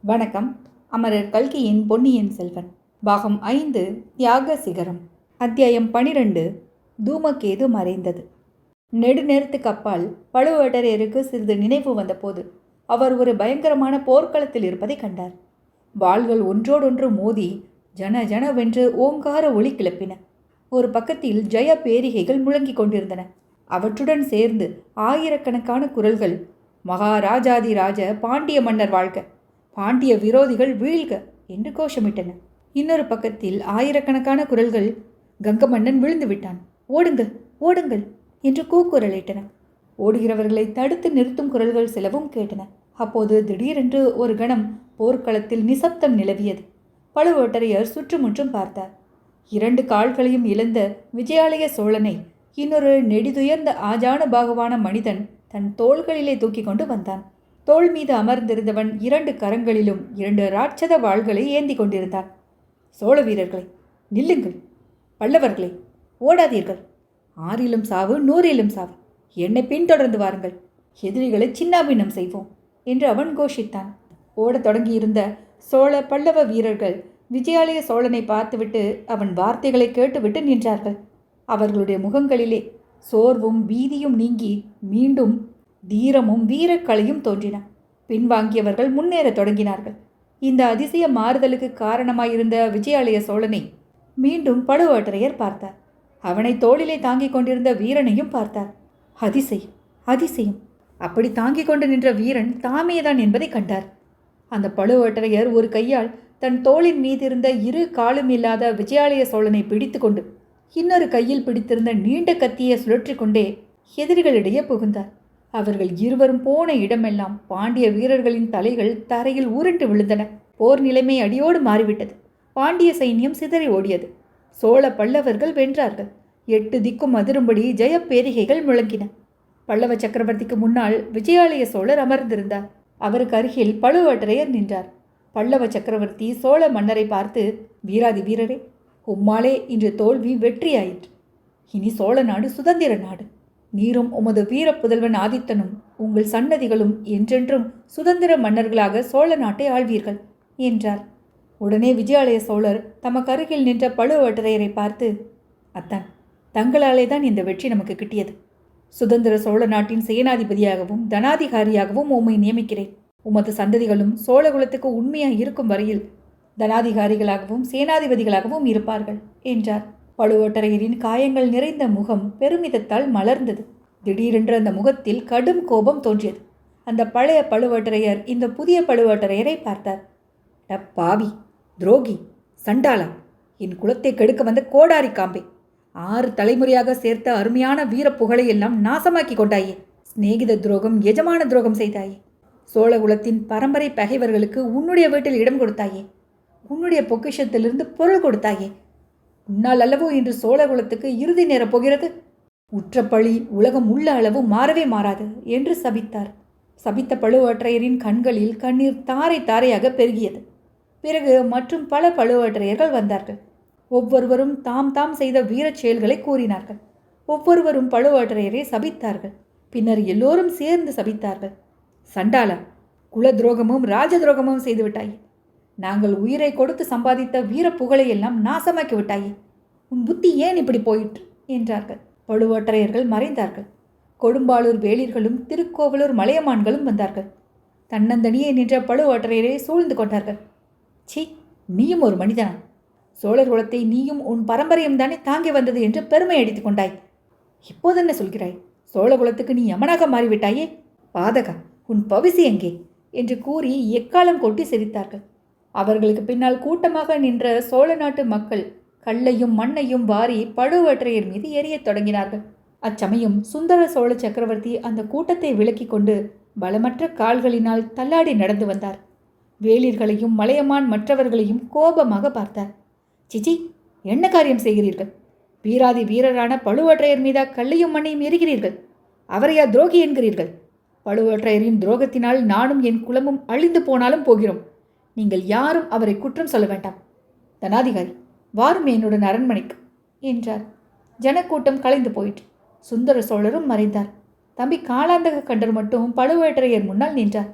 வணக்கம். அமரர் கல்கியின் பொன்னியின் செல்வன் பாகம் 5 தியாக சிகரம். அத்தியாயம் 12 தூமகேது மறைந்தது. நெடுநேரத்துக்கு அப்பால் பழுவேட்டரையருக்கு சிறிது நினைவு வந்தபோது அவர் ஒரு பயங்கரமான போர்க்களத்தில் இருப்பதை கண்டார். வாள்கள் ஒன்றோடொன்று மோதி ஜன ஜனவென்று ஓங்கார ஒளி கிளப்பின. ஒரு பக்கத்தில் ஜெய பேரிகைகள் முழங்கிக் கொண்டிருந்தன. அவற்றுடன் சேர்ந்து ஆயிரக்கணக்கான குரல்கள் மகாராஜாதிராஜ பாண்டிய மன்னர் வாழ்க, பாண்டிய விரோதிகள் வீழ்க என்று கோஷமிட்டன. இன்னொரு பக்கத்தில் ஆயிரக்கணக்கான குரல்கள் கங்க மன்னன் விழுந்து விட்டான், ஓடுங்கள் ஓடுங்கள் என்று கூக்குரலிட்டன. ஓடுகிறவர்களை தடுத்து நிறுத்தும் குரல்கள் சிலவும் கேட்டன. அப்போது திடீரென்று ஒரு கணம் போர்க்களத்தில் நிசப்தம் நிலவியது. பழுவேட்டரையர் சுற்றுமுற்றும் பார்த்தார். 2 கால்களையும் இழந்த விஜயாலய சோழனை இன்னொரு நெடிதுயர்ந்த ஆஜான பாகுவான மனிதன் தன் தோள்களிலே தூக்கி கொண்டு வந்தான். தோள் மீது அமர்ந்திருந்தவன் 2 கரங்களிலும் 2 ராட்சத வாள்களை ஏந்தி கொண்டிருந்தான். சோழ வீரர்களை நில்லுங்கள், பல்லவர்களை ஓடாதீர்கள், 6லும் சாவு 100லும் சாவு, என்னை பின்தொடர்ந்து வாருங்கள், எதிரிகளை சின்னாபின்னம் செய்வோம் என்று அவன் கோஷித்தான். ஓடத் தொடங்கியிருந்த சோழ பல்லவ வீரர்கள் விஜயாலய சோழனை பார்த்துவிட்டு அவன் வார்த்தைகளை கேட்டுவிட்டு நின்றார்கள். அவர்களுடைய முகங்களிலே சோர்வும் பீதியும் நீங்கி மீண்டும் தீரமும் வீரக்கலையும் தோன்றின. பின்வாங்கியவர்கள் முன்னேற தொடங்கினார்கள். இந்த அதிசய மாறுதலுக்கு காரணமாயிருந்த விஜயாலய சோழனை மீண்டும் பழுவேட்டரையர் பார்த்தார். அவனை தோளிலே தாங்கிக் கொண்டிருந்த வீரனையும் பார்த்தார். அதிசயம், அதிசயம்! அப்படி தாங்கிக் கொண்டு நின்ற வீரன் தாமேதான் என்பதை கண்டார். அந்த பழுவேட்டரையர் ஒரு கையால் தன் தோளின் மீதிருந்த 2 காலும் இல்லாத விஜயாலய சோழனை பிடித்து கொண்டு இன்னொரு கையில் பிடித்திருந்த நீண்ட கத்தியை சுழற்றி கொண்டே எதிரிகளிடையே புகுந்தார். அவர்கள் இருவரும் போன இடமெல்லாம் பாண்டிய வீரர்களின் தலைகள் தரையில் உருண்டு விழுந்தன. போர் நிலைமை அடியோடு மாறிவிட்டது. பாண்டிய சைன்யம் சிதறி ஓடியது. சோழ பல்லவர்கள் வென்றார்கள். 8 திக்கும் அதிரும்படி ஜெய பேரிகைகள் முழங்கின. பல்லவ சக்கரவர்த்திக்கு முன்னால் விஜயாலய சோழர் அமர்ந்திருந்தார். அவருக்கு அருகில் பழுவேட்டரையர் நின்றார். பல்லவ சக்கரவர்த்தி சோழ மன்னரை பார்த்து, வீராதி வீரரே, உம்மாலே இன்று தோல்வி வெற்றியாயிற்று. இனி சோழ நாடு சுதந்திர நாடு. நீரும் உமது வீர புதல்வன் ஆதித்தனும் உங்கள் சன்னதிகளும் என்றென்றும் சுதந்திர மன்னர்களாக சோழ நாட்டை ஆள்வீர்கள் என்றார். உடனே விஜயாலய சோழர் தமக்கு அருகில் நின்ற பழுவேட்டரையரை பார்த்து, அத்தான், தங்களாலே தான் இந்த வெற்றி நமக்கு கிட்டியது. சுதந்திர சோழ நாட்டின் சேனாதிபதியாகவும் தனாதிகாரியாகவும் உம்மை நியமிக்கிறேன். உமது சந்ததிகளும் சோழகுலத்துக்கு உண்மையாக இருக்கும் வரையில் தனாதிகாரிகளாகவும் சேனாதிபதிகளாகவும் இருப்பார்கள் என்றார். பழுவேட்டரையரின் காயங்கள் நிறைந்த முகம் பெருமிதத்தால் மலர்ந்தது. திடீரென்று அந்த முகத்தில் கடும் கோபம் தோன்றியது. அந்த பழைய பழுவேட்டரையர் இந்த புதிய பழுவேட்டரையரை பார்த்தார். பாவி, துரோகி, சண்டாளா, என் குலத்தை கெடுக்க வந்த கோடாரி காம்பே, 6 தலைமுறையாக சேர்த்த அருமையான வீர புகழை எல்லாம் நாசமாக்கி கொண்டாயே. சிநேகித துரோகம், எஜமான துரோகம் செய்தாயே. சோழ குலத்தின் பரம்பரை பகைவர்களுக்கு உன்னுடைய வீட்டில் இடம் கொடுத்தாயே. உன்னுடைய பொக்கிஷத்திலிருந்து பொருள் கொடுத்தாயே. உன்னால் அல்லவோ இன்று சோழ குலத்துக்கு இறுதி நேரப் போகிறது. உற்ற பழி உலகம் உள்ள அளவு மாறவே மாறாது என்று சபித்தார். சபித்த பழுவேட்டரையரின் கண்களில் கண்ணீர் தாரை தாரையாக பெருகியது. பிறகு மற்றும் பல பழுவேட்டரையர்கள் வந்தார்கள். ஒவ்வொருவரும் தாம் தாம் செய்த வீரச் செயல்களை கூறினார்கள். ஒவ்வொருவரும் பழுவேட்டரையரை சபித்தார்கள். பின்னர் எல்லோரும் சேர்ந்து சபித்தார்கள். சண்டாளா, குல துரோகமும் ராஜ துரோகமும் செய்துவிட்டாயே. நாங்கள் உயிரை கொடுத்து சம்பாதித்த வீர புகழை எல்லாம் நாசமாக்கி விட்டாயே. உன் புத்தி ஏன் இப்படி போயிற்று என்றார்கள். பழுவேட்டரையர்கள் மறைந்தார்கள். கொடும்பாளூர் வேளிர்களும் திருக்கோவலூர் மலையமான்களும் வந்தார்கள். தன்னந்தனியே நின்ற பழுவேட்டரையரை சூழ்ந்து கொண்டார்கள். சீ, நீயும் ஒரு மனிதனா? சோழர் குலத்தை நீயும் உன் பரம்பரையும் தானே தாங்கி வந்தது என்று பெருமை அடித்துக் கொண்டாய். இப்போதென்ன சொல்கிறாய்? சோழ குலத்துக்கு நீ யமனாக மாறிவிட்டாயே. பாதகா, உன் பவிசி எங்கே என்று கூறி எக்காலம் கொட்டி சிரித்தார்கள். அவர்களுக்கு பின்னால் கூட்டமாக நின்ற சோழ நாட்டு மக்கள் கல்லையும் மண்ணையும் வாரி பழுவேட்டரையர் மீது எரியத் தொடங்கினார்கள். அச்சமயம் சுந்தர சோழ சக்கரவர்த்தி அந்த கூட்டத்தை விலக்கி கொண்டு பலமற்ற கால்களினால் தள்ளாடி நடந்து வந்தார். வேளிர்களையும் மலையமான் மற்றவர்களையும் கோபமாக பார்த்தார். சிச்சி, என்ன காரியம் செய்கிறீர்கள்? வீராதி வீரரான பழுவேட்டரையர் மீதா கல்லையும் மண்ணையும் எரிகிறீர்கள். அவரையா துரோகி என்கிறீர்கள்? பழுவேட்டரையரின் துரோகத்தினால் நானும் என் குலமும் அழிந்து போனாலும் போகிறோம். நீங்கள் யாரும் அவரை குற்றம் சொல்ல வேண்டாம். தனாதிகாரி, வாரும் என்னுடன் அரண்மனைக்கு என்றார். ஜனக்கூட்டம் கலைந்து போயிற்று. சுந்தர சோழரும் மறைந்தார். தம்பி காலாந்தக கண்டர் மட்டும் பழுவேட்டரையர் முன்னால் நின்றார்.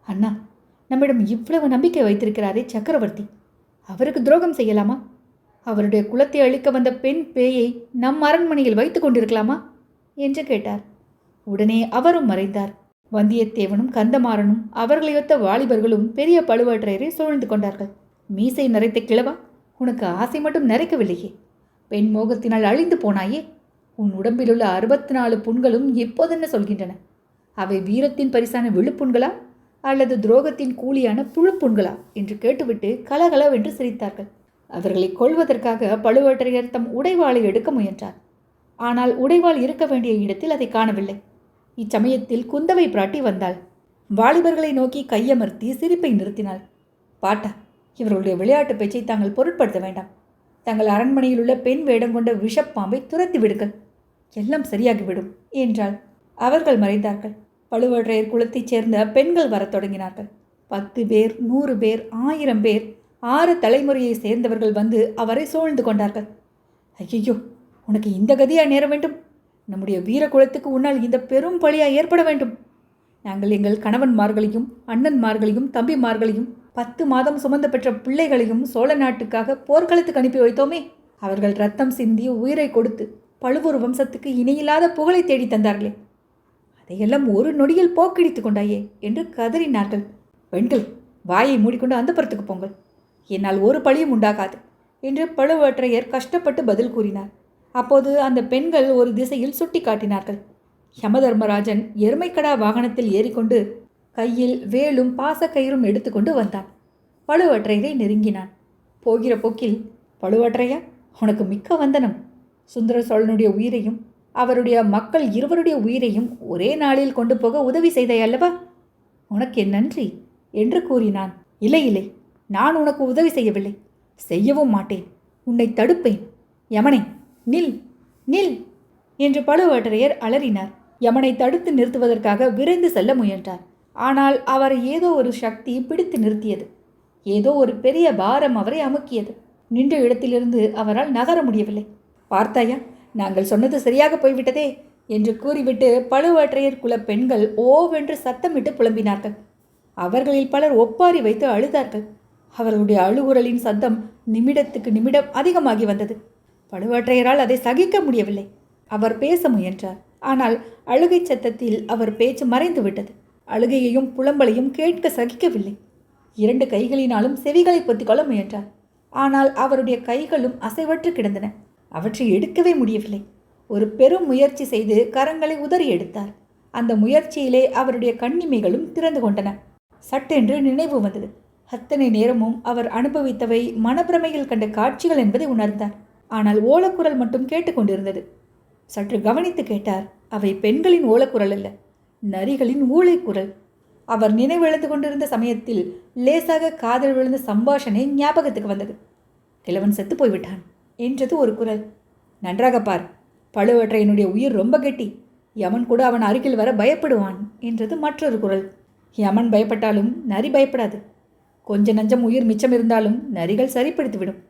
அண்ணா, நம்மிடம் இவ்வளவு நம்பிக்கை வைத்திருக்கிறாரே சக்கரவர்த்தி, அவருக்கு துரோகம் செய்யலாமா? அவருடைய குலத்தை அழிக்க வந்த பெண் பேயை நம் அரண்மனையில் வைத்து கொண்டிருக்கலாமா என்று கேட்டார். உடனே அவரும் மறைந்தார். வந்தியத்தேவனும் கந்தமாறனும் அவர்களையொத்த வாலிபர்களும் பெரிய பழுவேட்டரையரை சூழ்ந்து கொண்டார்கள். மீசை நரைத்த கிழவா, உனக்கு ஆசை மட்டும் நிறைக்கவில்லையே, பெண் மோகத்தினால் அழிந்து போனாயே. உன் உடம்பிலுள்ள 64 புண்களும் எப்போதென்ன சொல்கின்றன? அவை வீரத்தின் பரிசான விழுப்புண்களா அல்லது துரோகத்தின் கூலியான புழுப்புண்களா என்று கேட்டுவிட்டு கலகலவென்று சிரித்தார்கள். அவர்களை கொல்வதற்காக பழுவேட்டரையர் தம் உடைவாளை எடுக்க முயன்றார். ஆனால் உடைவாள் இருக்க வேண்டிய இடத்தில் அதை காணவில்லை. இச்சமயத்தில் குந்தவை பிராட்டி வந்தாள். வாலிபர்களை நோக்கி கையமர்த்தி சிரிப்பை நிறுத்தினாள். பாட்டா, இவர்களுடைய விளையாட்டு பேச்சை தாங்கள் பொருட்படுத்த வேண்டாம். தங்கள் அரண்மனையில் உள்ள பெண் வேடம் கொண்ட விஷப்பாம்பை துரத்தி விடுங்கள், எல்லாம் சரியாகிவிடும் என்றாள். அவர்கள் மறைந்தார்கள். பழுவேட்டரையர் குலத்தைச் சேர்ந்த பெண்கள் வரத் தொடங்கினார்கள். 10 பேர், 100 பேர், 1000 பேர், 6 தலைமுறையை சேர்ந்தவர்கள் வந்து அவரை சூழ்ந்து கொண்டார்கள். ஐயோ, உனக்கு இந்த கதியா நேர வேண்டும்? நம்முடைய வீர குலத்துக்கு உன்னால் இந்த பெரும் பழியா ஏற்பட வேண்டும். நாங்கள் எங்கள் கணவன்மார்களையும் அண்ணன்மார்களையும் தம்பிமார்களையும் 10 மாதம் சுமந்து பெற்ற பிள்ளைகளையும் சோழ நாட்டுக்காக போர்க்களத்துக்கு அனுப்பி வைத்தோமே. அவர்கள் ரத்தம் சிந்தி உயிரை கொடுத்து பழுவூர் வம்சத்துக்கு இணையில்லாத புகழை தேடி தந்தார்களே, அதையெல்லாம் ஒரு நொடியில் போக்கிடித்து கொண்டாயே என்று கதறினார்கள். பெண்கள், வாயை மூடிக்கொண்டு அந்தப்புறத்துக்கு போங்கள், என்னால் ஒரு பழியும் உண்டாகாது என்று பழுவேட்டரையர் கஷ்டப்பட்டு பதில் கூறினார். அப்போது அந்த பெண்கள் ஒரு திசையில் சுட்டி காட்டினார்கள். யமதர்மராஜன் எருமைக்கடா வாகனத்தில் ஏறிக்கொண்டு கையில் வேலும் பாசக்கயிறும் எடுத்துக்கொண்டு வந்தான். பழுவேட்டரையரை நெருங்கினான். போகிற போக்கில், பழுவேட்டரையா, உனக்கு மிக்க வந்தனம். சுந்தர சோழனுடைய உயிரையும் அவருடைய மக்கள் இருவருடைய உயிரையும் ஒரே நாளில் கொண்டு போக உதவி செய்தாய் அல்லவா? உனக்கு என் நன்றி என்று கூறினான். இல்லை இல்லை, நான் உனக்கு உதவி செய்யவில்லை, செய்யவும் மாட்டேன். உன்னை தடுப்பேன். யமனை, நில் நில் என்று பழுவேட்டரையர் அலறினார். யமனை தடுத்து நிறுத்துவதற்காக விரைந்து செல்ல முயன்றார். ஆனால் அவரை ஏதோ ஒரு சக்தி பிடித்து நிறுத்தியது. ஏதோ ஒரு பெரிய பாரம் அவரை அமுக்கியது. நின்ற இடத்திலிருந்து அவரால் நகர முடியவில்லை. பார்த்தாயா, நாங்கள் சொன்னது சரியாக போய்விட்டதே என்று கூறிவிட்டு பழுவேட்டரையர் குல பெண்கள் ஓவென்று சத்தமிட்டு புலம்பினார்கள். அவர்களில் பலர் ஒப்பாரி வைத்து அழுதார்கள். அவர்களுடைய அழுகுரலின் சத்தம் நிமிடத்துக்கு நிமிடம் அதிகமாகி வந்தது. பழுவேட்டரையரால் அதை சகிக்க முடியவில்லை. அவர் பேச முயன்றார். ஆனால் அழுகை சத்தத்தில் அவர் பேச்சு மறைந்து விட்டது. அழுகையையும் புலம்பலையும் கேட்க சகிக்கவில்லை. 2 கைகளினாலும் செவிகளை பொத்திக்கொள்ள முயன்றார். ஆனால் அவருடைய கைகளும் அசைவற்று கிடந்தன. அவற்றை எடுக்கவே முடியவில்லை. ஒரு பெரும் முயற்சி செய்து கரங்களை உதறி எடுத்தார். அந்த முயற்சியிலே அவருடைய கண்ணிமைகளும் திறந்து கொண்டன. சட்டென்று நினைவு வந்தது. அத்தனை நேரமும் அவர் அனுபவித்தவை மனப்பிரமையில் கண்ட காட்சிகள் என்பதை உணர்ந்தார். ஆனால் ஓலக்குரல் மட்டும் கேட்டுக்கொண்டிருந்தது. சற்று கவனித்து கேட்டார். அவை பெண்களின் ஓலக்குரல் அல்ல, நரிகளின் ஊளைக்குரல். அவர் நினைவிழந்து கொண்டிருந்த சமயத்தில் லேசாக காதல் விழுந்த சம்பாஷணை ஞாபகத்துக்கு வந்தது. கிழவன் செத்து போய்விட்டான் என்றது ஒரு குரல். நன்றாக பார், பழுவேட்டரையனுடைய உயிர் ரொம்ப கெட்டி, யமன் கூட அவன் அருகில் வர பயப்படுவான் என்றது மற்றொரு குரல். யமன் பயப்பட்டாலும் நரி பயப்படாது. கொஞ்ச நஞ்சம் உயிர் மிச்சம் இருந்தாலும் நரிகள் சரிப்படுத்திவிடும்.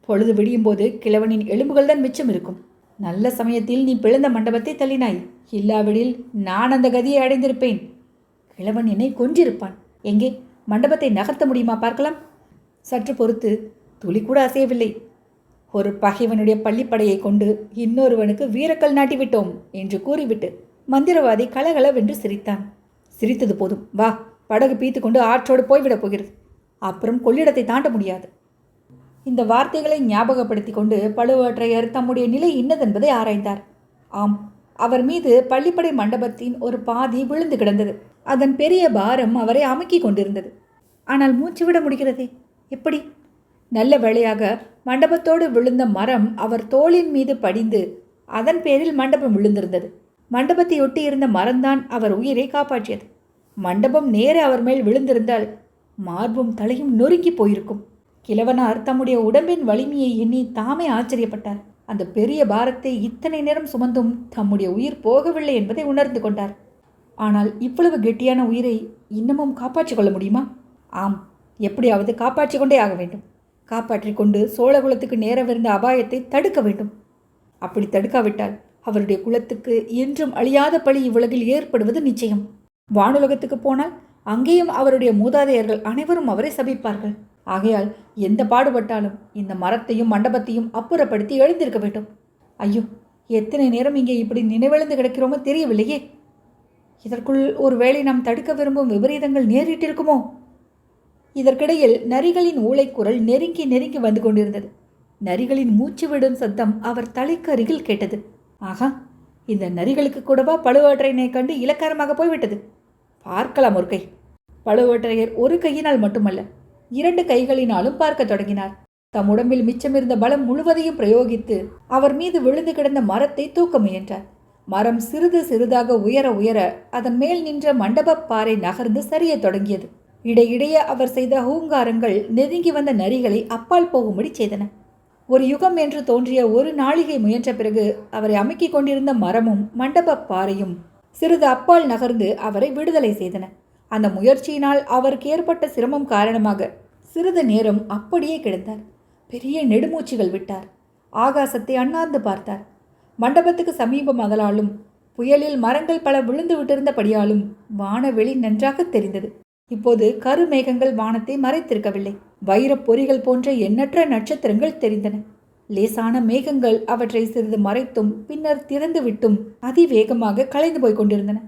பொழுது விடியும் போது கிழவனின் எலும்புகள் தான் மிச்சம் இருக்கும். நல்ல சமயத்தில் நீ பிளந்த மண்டபத்தை தள்ளினாய். இல்லாவிடில் நான் அந்த கதியை அடைந்திருப்பேன். கிழவன் என்னை கொன்றிருப்பான். எங்கே, மண்டபத்தை நகர்த்த முடியுமா பார்க்கலாம்? சற்று பொறுத்து. துளி கூட அசையவில்லை. ஒரு பகைவனுடைய பள்ளிப்படையை கொண்டு இன்னொருவனுக்கு வீரக்கல் நாட்டிவிட்டோம் என்று கூறிவிட்டு மந்திரவாதி கலகலவென்று சிரித்தான். சிரித்தது போதும், வா, படகு பீத்து கொண்டு ஆற்றோடு போய்விடப் போகிறது. அப்புறம் கொள்ளிடத்தை தாண்ட முடியாது. இந்த வார்த்தைகளை ஞாபகப்படுத்தி கொண்டு பழுவேட்டரையர் தம்முடைய நிலை இன்னதென்பதை ஆராய்ந்தார். ஆம், அவர் மீது பள்ளிப்படை மண்டபத்தின் ஒரு பாதி விழுந்து கிடந்தது. அதன் பெரிய பாரம் அவரை அமுக்கி கொண்டிருந்தது. ஆனால் மூச்சு விட முடிகிறதே, எப்படி? நல்ல வேளையாக மண்டபத்தோடு விழுந்த மரம் அவர் தோளின் மீது படிந்து அதன் பேரில் மண்டபம் விழுந்திருந்தது. மண்டபத்தை ஒட்டி இருந்த மரம்தான் அவர் உயிரை காப்பாற்றியது. மண்டபம் நேர அவர் மேல் விழுந்திருந்தால் மார்பும் தலையும் நொறுங்கி போயிருக்கும். கிழவனார் தம்முடைய உடம்பின் வலிமையை எண்ணி தாமே ஆச்சரியப்பட்டார். அந்த பெரிய பாரத்தை இத்தனை நேரம் சுமந்தும் தம்முடைய உயிர் போகவில்லை என்பதை உணர்ந்து கொண்டார். ஆனால் இவ்வளவு கெட்டியான உயிரை இன்னமும் காப்பாற்றிக் கொள்ள முடியுமா? ஆம், எப்படியாவது காப்பாற்றிக் கொண்டே ஆக வேண்டும். காப்பாற்றி கொண்டு சோழகுலத்துக்கு நேரவிருந்த அபாயத்தை தடுக்க வேண்டும். அப்படி தடுக்காவிட்டால் அவருடைய குலத்துக்கு என்றும் அழியாத பழி இவ்வுலகில் ஏற்படுவது நிச்சயம். வானுலகத்துக்கு போனால் அங்கேயும் அவருடைய மூதாதையர்கள் அனைவரும் அவரை சபிப்பார்கள். ஆகையால் எந்த பாடுபட்டாலும் இந்த மரத்தையும் மண்டபத்தையும் அப்புறப்படுத்தி எழுந்திருக்க வேண்டும். ஐயோ, எத்தனை நேரம் இங்கே இப்படி நினைவிழந்து கிடக்கிறோமோ தெரியவில்லையே. இதற்குள் ஒருவேளை நாம் தடுக்க விரும்பும் விபரீதங்கள் நேரிட்டிருக்குமோ? இதற்கிடையில் நரிகளின் ஊளைக்குரல் நெருங்கி நெருங்கி வந்து கொண்டிருந்தது. நரிகளின் மூச்சு விடும் சத்தம் அவர் தலைக்கு அருகில் கேட்டது. ஆகா, இந்த நரிகளுக்கு கூடவா பழுவேற்றையனை கண்டு இலக்காரமாக போய்விட்டது? பார்க்கலாம் ஒரு கை. பழுவேற்றையர் ஒரு கையினால் மட்டுமல்ல, 2 கைகளினாலும் பார்க்க தொடங்கினார். தம் உடம்பில் மிச்சமிருந்த பலம் முழுவதையும் பிரயோகித்து அவர் மீது விழுந்து கிடந்த மரத்தை தூக்க முயன்றார். மரம் சிறிது சிறிதாக உயர உயர அதன் மேல் நின்ற மண்டப பாறை நகர்ந்து சரிய தொடங்கியது. இடையிடையே அவர் செய்த ஹூங்காரங்கள் நெருங்கி வந்த நரிகளை அப்பால் போகும்படி செய்தன. ஒரு யுகம் என்று தோன்றிய ஒரு நாளிகை முயன்ற பிறகு அவரை அமுக்கிக் கொண்டிருந்த மரமும் மண்டப பாறையும் சிறிது அப்பால் நகர்ந்து அவரை விடுதலை செய்தன. அந்த முயற்சியினால் அவருக்கு ஏற்பட்ட சிரமம் காரணமாக சிறிது நேரம் அப்படியே கிடந்தார். பெரிய நெடுமூச்சுகள் விட்டார். ஆகாசத்தை அண்ணாந்து பார்த்தார். மண்டபத்துக்கு சமீபம் அதலாலும் புயலில் மரங்கள் பல விழுந்து விட்டிருந்தபடியாலும் வானவெளி நன்றாக தெரிந்தது. இப்போது கருமேகங்கள் வானத்தை மறைத்திருக்கவில்லை. வைரப் பொறிகள் போன்ற எண்ணற்ற நட்சத்திரங்கள் தெரிந்தன. லேசான மேகங்கள் அவற்றை சிறிது மறைத்தும் பின்னர் திறந்து விட்டும் அதிவேகமாக கலைந்து போய் கொண்டிருந்தன.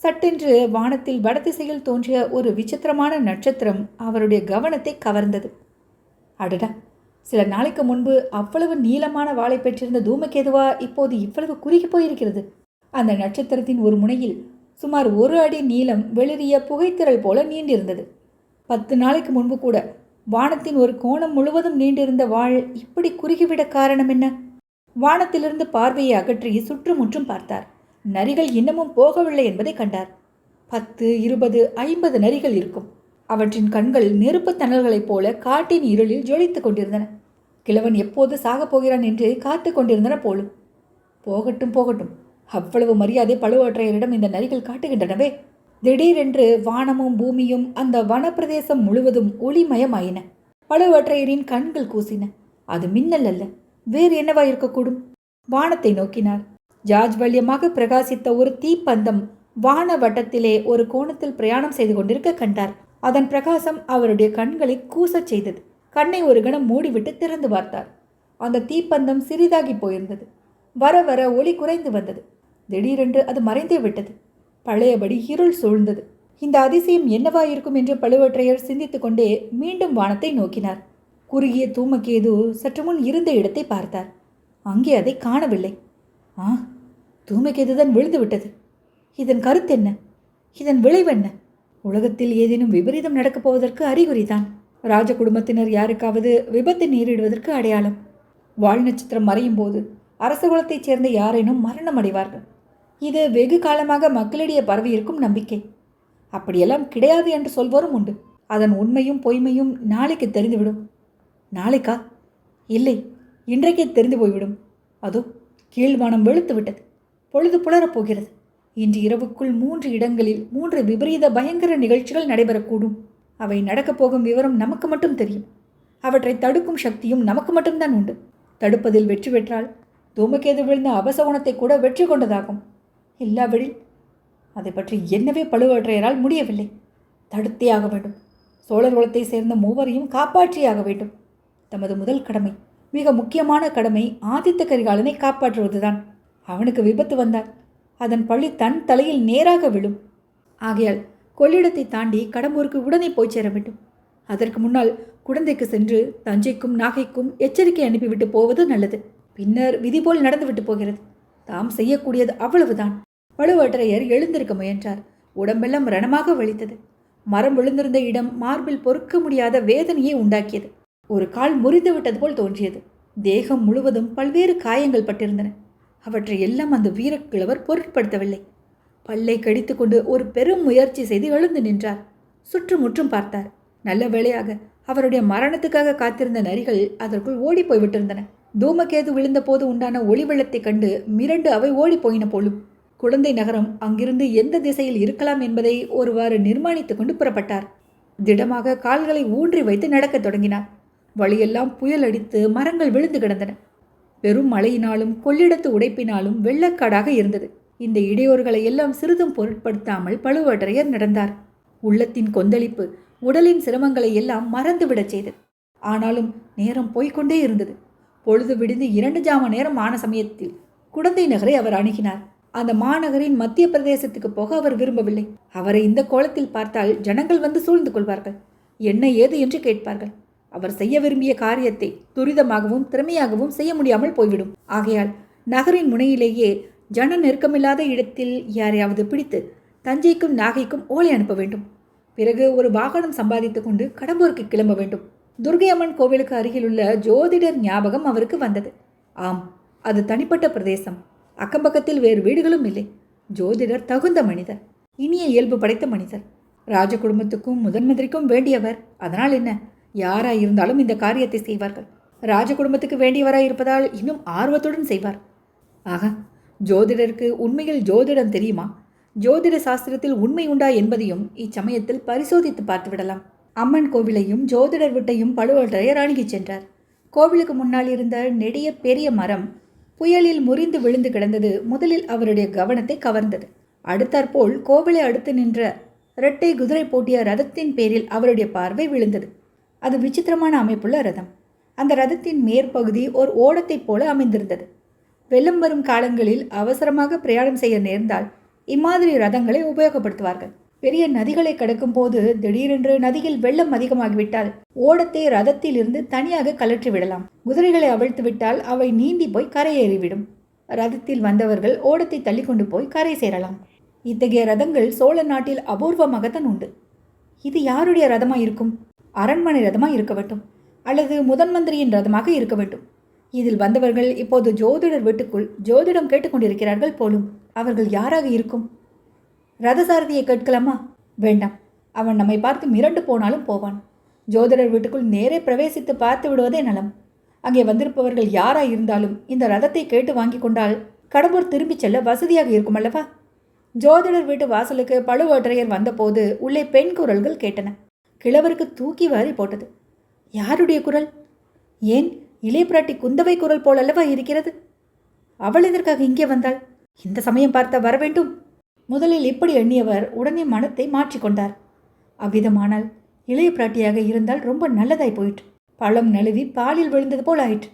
சட்டென்று வானத்தில் வடதிசையில் தோன்றிய ஒரு விசித்திரமான நட்சத்திரம் அவருடைய கவனத்தை கவர்ந்தது. அடடா, சில நாளைக்கு முன்பு அவ்வளவு நீளமான வாளை பெற்றிருந்த தூமகேதுவா இப்போது இவ்வளவு குறுகி போயிருக்கிறது. அந்த நட்சத்திரத்தின் ஒரு முனையில் சுமார் 1 அடி நீளம் வெளிரிய புகைத்திரள் போல நீண்டிருந்தது. 10 நாளைக்கு முன்பு கூட வானத்தின் ஒரு கோணம் முழுவதும் நீண்டிருந்த வாள் இப்படி குறுகிவிட காரணம் என்ன? வானத்திலிருந்து பார்வையை அகற்றி சுற்றுமுற்றும் பார்த்தார். நரிகள் இன்னமும் போகவில்லை என்பதை கண்டார். 10, 20, 50 நரிகள் இருக்கும். அவற்றின் கண்கள் நெருப்பு தணல்களைப் போல காட்டின் இருளில் ஜொலித்துக் கொண்டிருந்தன. கிழவன் எப்போது சாகப் போகிறான் என்று காத்து கொண்டிருந்தன போலும். போகட்டும் போகட்டும், அவ்வளவு மரியாதை பழுவேற்றையரிடம் இந்த நரிகள் காட்டுகின்றனவே. திடீரென்று வானமும் பூமியும் அந்த வனப்பிரதேசம் முழுவதும் ஒளிமயமாயின. பழுவேற்றையரின் கண்கள் கூசின. அது மின்னல் அல்ல, வேறு என்னவா இருக்கக்கூடும்? வானத்தை நோக்கினார். ஜாஜ்வல்யமாக பிரகாசித்த ஒரு தீப்பந்தம் வான வட்டத்திலே ஒரு கோணத்தில் பிரயாணம் செய்து கொண்டிருக்க கண்டார். அதன் பிரகாசம் அவருடைய கண்களை கூசச் செய்தது. கண்ணை ஒரு கணம் மூடிவிட்டு திறந்து பார்த்தார். அந்த தீப்பந்தம் சிறிதாகி போயிருந்தது. வர வர ஒளி குறைந்து வந்தது. திடீரென்று அது மறைந்தே விட்டது. பழையபடி இருள் சூழ்ந்தது. இந்த அதிசயம் என்னவாயிருக்கும் என்று பழுவேற்றையர் சிந்தித்து கொண்டே மீண்டும் வானத்தை நோக்கினார். குறுகிய தூமகேது சற்று முன் இருந்த இடத்தை பார்த்தார். அங்கே அதை காணவில்லை. தூமகேதுதான் விழுந்து விட்டது. இதன் கருத்தென்ன? இதன் விளைவென்ன? உலகத்தில் ஏதேனும் விபரீதம் நடக்கப் போவதற்கு அறிகுறிதான். ராஜ குடும்பத்தினர் யாருக்காவது விபத்து நேரிடுவதற்கு அடையாளம். வால் நட்சத்திரம் மறையும் போது அரசகுலத்தைச் சேர்ந்த யாரேனும் மரணம் அடைவார்கள். இது வெகு காலமாக மக்களிடையே பரவியிருக்கும் நம்பிக்கை. அப்படியெல்லாம் கிடையாது என்று சொல்வோரும் உண்டு. அதன் உண்மையும் பொய்மையும் நாளைக்கு தெரிந்துவிடும். நாளைக்கா? இல்லை, இன்றைக்கே தெரிந்து போய்விடும். அதோ கீழ்வானம் வெளுத்து விட்டது. பொழுது புலரப் போகிறது. இன்று இரவுக்குள் 3 இடங்களில் 3 விபரீத பயங்கர நிகழ்ச்சிகள் நடைபெறக்கூடும். அவை நடக்கப் போகும் விவரம் நமக்கு மட்டும் தெரியும். அவற்றை தடுக்கும் சக்தியும் நமக்கு மட்டும்தான் உண்டு. தடுப்பதில் வெற்றி பெற்றால் தூமகேது விழுந்த அபசகுணத்தை கூட வெற்றி கொண்டதாகும். இல்லாவிடில் அதை பற்றி என்னவே பழுவேற்றையரால் முடியவில்லை. தடுத்தே ஆக வேண்டும். சோழர் குலத்தை சேர்ந்த மூவரையும் காப்பாற்றியாக வேண்டும். தமது முதல் கடமை, மிக முக்கியமான கடமை ஆதித்த கரிகாலனை காப்பாற்றுவதுதான். அவனுக்கு விபத்து வந்தால் அதன் பழி தன் தலையில் நேராக விழும். ஆகையால் கொள்ளிடத்தை தாண்டி கடம்பூருக்கு உடனே போய் சேர வேண்டும். அதற்கு முன்னால் குடந்தைக்கு சென்று தஞ்சைக்கும் நாகைக்கும் எச்சரிக்கை அனுப்பிவிட்டு போவது நல்லது. பின்னர் விதி போல் நடந்துவிட்டு போகிறது. தாம் செய்யக்கூடியது அவ்வளவுதான். பழுவேற்றையர் எழுந்திருக்க முயன்றார். உடம்பெல்லாம் ரணமாக வலித்தது. மரம் விழுந்திருந்த இடம் மார்பில் பொறுக்க முடியாத வேதனையை உண்டாக்கியது. ஒரு கால் முறிந்து விட்டது போல் தோன்றியது. தேகம் முழுவதும் பல்வேறு காயங்கள் பட்டிருந்தன. அவற்றை எல்லாம் அந்த வீரக்கிழவர் பொருட்படுத்தவில்லை. பல்லை கடித்து கொண்டு ஒரு பெரும் முயற்சி செய்து எழுந்து நின்றார். சுற்றுமுற்றும் பார்த்தார். நல்ல வேளையாக அவருடைய மரணத்துக்காக காத்திருந்த நரிகள் அதற்குள் ஓடி போய்விட்டிருந்தன. தூமகேது விழுந்த போது உண்டான ஒளி வெள்ளத்தை கண்டு மிரண்டு அவை ஓடி போயின போலும். குழந்தை நகரம் அங்கிருந்து எந்த திசையில் இருக்கலாம் என்பதை ஒருவாறு நிர்மாணித்துக் கொண்டு புறப்பட்டார். திடமாக கால்களை ஊன்றி வைத்து நடக்கத் தொடங்கினார். வழியெல்லாம் புயல் அடித்து மரங்கள் விழுந்து கிடந்தன. பெரும் மழையினாலும் கொள்ளிடத்து உடைப்பினாலும் வெள்ளக்காடாக இருந்தது. இந்த இடையூறுகளை எல்லாம் சிறிதும் பொருட்படுத்தாமல் பழுவேற்றையர் நடந்தார். உள்ளத்தின் கொந்தளிப்பு உடலின் சிரமங்களை எல்லாம் மறந்துவிடச் செய்தது. ஆனாலும் நேரம் போய்கொண்டே இருந்தது. பொழுது விடிந்து 2 ஜாம நேரம் ஆன சமயத்தில் குடந்தை நகரை அவர் அணுகினார். அந்த மாநகரின் மத்திய பிரதேசத்துக்கு போக அவர் விரும்பவில்லை. அவரை இந்த கோலத்தில் பார்த்தால் ஜனங்கள் வந்து சூழ்ந்து கொள்வார்கள். என்ன ஏது என்று கேட்பார்கள். அவர் செய்ய விரும்பிய காரியத்தை துரிதமாகவும் திறமையாகவும் செய்ய முடியாமல் போய்விடும். ஆகையால் நகரின் முனையிலேயே ஜன நெருக்கமில்லாத இடத்தில் யாரையாவது பிடித்து தஞ்சைக்கும் நாகைக்கும் ஓலை அனுப்ப வேண்டும். பிறகு ஒரு வாகனம் சம்பாதித்து கொண்டு கடம்பூருக்கு கிளம்ப வேண்டும். துர்கை அம்மன் கோவிலுக்கு அருகிலுள்ள ஜோதிடர் ஞாபகம் அவருக்கு வந்தது. ஆம், அது தனிப்பட்ட பிரதேசம். அக்கம்பக்கத்தில் வேறு வீடுகளும் இல்லை. ஜோதிடர் தகுந்த மனிதர், இனிய இயல்பு படைத்த மனிதர், ராஜ குடும்பத்துக்கும் முதன் மந்திரிக்கும் வேண்டியவர். அதனால் என்ன, யாராயிருந்தாலும் இந்த காரியத்தை செய்வார்கள். ராஜ குடும்பத்துக்கு வேண்டியவராய் இருப்பதால் இன்னும் ஆர்வத்துடன் செய்வார். ஆக, ஜோதிடருக்கு உண்மையில் ஜோதிடம் தெரியுமா, ஜோதிட சாஸ்திரத்தில் உண்மை உண்டா என்பதையும் இச்சமயத்தில் பரிசோதித்து பார்த்து விடலாம். அம்மன் கோவிலையும் ஜோதிடர் வீட்டையும் பழுவேட்டரையர் அணுகிச் சென்றார். கோவிலுக்கு முன்னால் இருந்த நெடிய பெரிய மரம் புயலில் முறிந்து விழுந்து கிடந்தது முதலில் அவருடைய கவனத்தை கவர்ந்தது. அடுத்தாற்போல் கோவிலை அடுத்து நின்ற இரட்டை குதிரை போட்டிய ரதத்தின் பேரில் அவருடைய பார்வை விழுந்தது. அது விசித்திரமான அமைப்புள்ள ரதம். அந்த ரதத்தின் மேற்பகுதி ஓர் ஓடத்தைப் போல அமைந்திருந்தது. வெள்ளம் வரும் காலங்களில் அவசரமாக பிரயாணம் செய்ய நேர்ந்தால் இம்மாதிரி ரதங்களை உபயோகப்படுத்துவார்கள். பெரிய நதிகளை கடக்கும் போது திடீரென்று நதியில் வெள்ளம் அதிகமாகிவிட்டால் ஓடத்தை ரதத்தில் இருந்து தனியாக கலற்றி விடலாம். குதிரைகளை அவிழ்த்து விட்டால் அவை நீந்தி போய் கரையேறிவிடும். ரதத்தில் வந்தவர்கள் ஓடத்தை தள்ளி கொண்டு போய் கரை சேரலாம். இத்தகைய ரதங்கள் சோழ நாட்டில் அபூர்வமாகத்தான் உண்டு. இது யாருடைய ரதமாக இருக்கும்? அரண்மனை ரதமாக இருக்க வேண்டும், அல்லது முதன் மந்திரியின் ரதமாக இருக்க வேண்டும். இதில் வந்தவர்கள் இப்போது ஜோதிடர் வீட்டுக்குள் ஜோதிடம் கேட்டுக்கொண்டிருக்கிறார்கள் போலும். அவர்கள் யாராக இருக்கும்? ரதசாரதியை கேட்கலாமா? வேண்டாம், அவன் நம்மை பார்த்து மிரண்டு போனாலும் போவான். ஜோதிடர் வீட்டுக்குள் நேரே பிரவேசித்து பார்த்து விடுவதே நலம். அங்கே வந்திருப்பவர்கள் யாராக இருந்தாலும் இந்த ரதத்தை கேட்டு வாங்கி கொண்டால் கடம்பூர் திரும்பிச் செல்ல வசதியாக இருக்கும் அல்லவா? ஜோதிடர் வீட்டு வாசலுக்கு பழுவேட்டரையர் வந்தபோது உள்ளே பெண் குரல்கள் கேட்டன. கிழவருக்கு தூக்கி வாரி போட்டது. யாருடைய குரல்? ஏன், இளைய பிராட்டி குந்தவை குரல் போலல்லவா இருக்கிறது? அவள் எதற்காக இங்கே வந்தாள்? இந்த சமயம் பார்த்த வர வேண்டும். முதலில் இப்படி எண்ணியவர் உடனே மனத்தை மாற்றிக்கொண்டார். அவ்விதமானால் இளைய பிராட்டியாக இருந்தால் ரொம்ப நல்லதாய் போயிற்று. பழம் நழுவி பாலில் விழுந்தது போல் ஆயிற்று.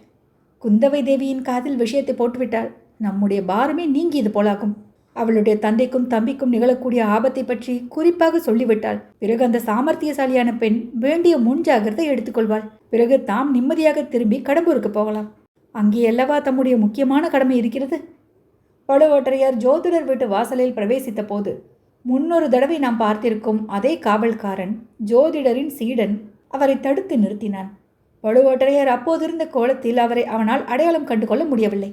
குந்தவை தேவியின் காதில் விஷயத்தை போட்டுவிட்டால் நம்முடைய பாரமே நீங்கியது போலாகும். அவளுடைய தந்தைக்கும் தம்பிக்கும் நிகழக்கூடிய ஆபத்தை பற்றி குறிப்பாக சொல்லிவிட்டால் பிறகு அந்த சாமர்த்தியசாலியான பெண் வேண்டிய முன்ஜாகிரதை எடுத்துக்கொள்வாள். பிறகு தாம் நிம்மதியாக திரும்பி கடம்பூருக்கு போகலாம். அங்கே அல்லவா தம்முடைய முக்கியமான கடமை இருக்கிறது. பழுவேட்டரையர் ஜோதிடர் வீட்டு வாசலில் பிரவேசித்த போது முன்னொரு தடவை நாம் பார்த்திருக்கும் அதே காவல்காரன், ஜோதிடரின் சீடன், அவரை தடுத்து நிறுத்தினான். பழுவேட்டரையர் அப்போதிருந்த கோலத்தில் அவரை அவனால் அடையாளம் கண்டு கொள்ள முடியவில்லை.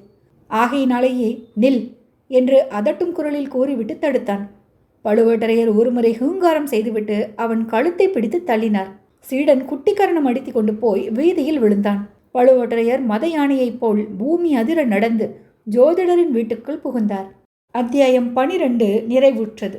ஆகையினாலேயே நில் என்று அதட்டும் குரலில் கூறிவிட்டு தடுத்தான். பழுவேட்டரையர் ஒருமுறை ஹூங்காரம் செய்துவிட்டு அவன் கழுத்தை பிடித்து தள்ளினார். சீடன் குட்டிக்கரணம் அடித்து கொண்டு போய் வீதியில் விழுந்தான். பழுவேட்டரையர் மத யானையைப் போல் பூமி அதிர நடந்து ஜோதிடரின் வீட்டுக்குள் புகுந்தார். அத்தியாயம் 12 நிறைவுற்றது.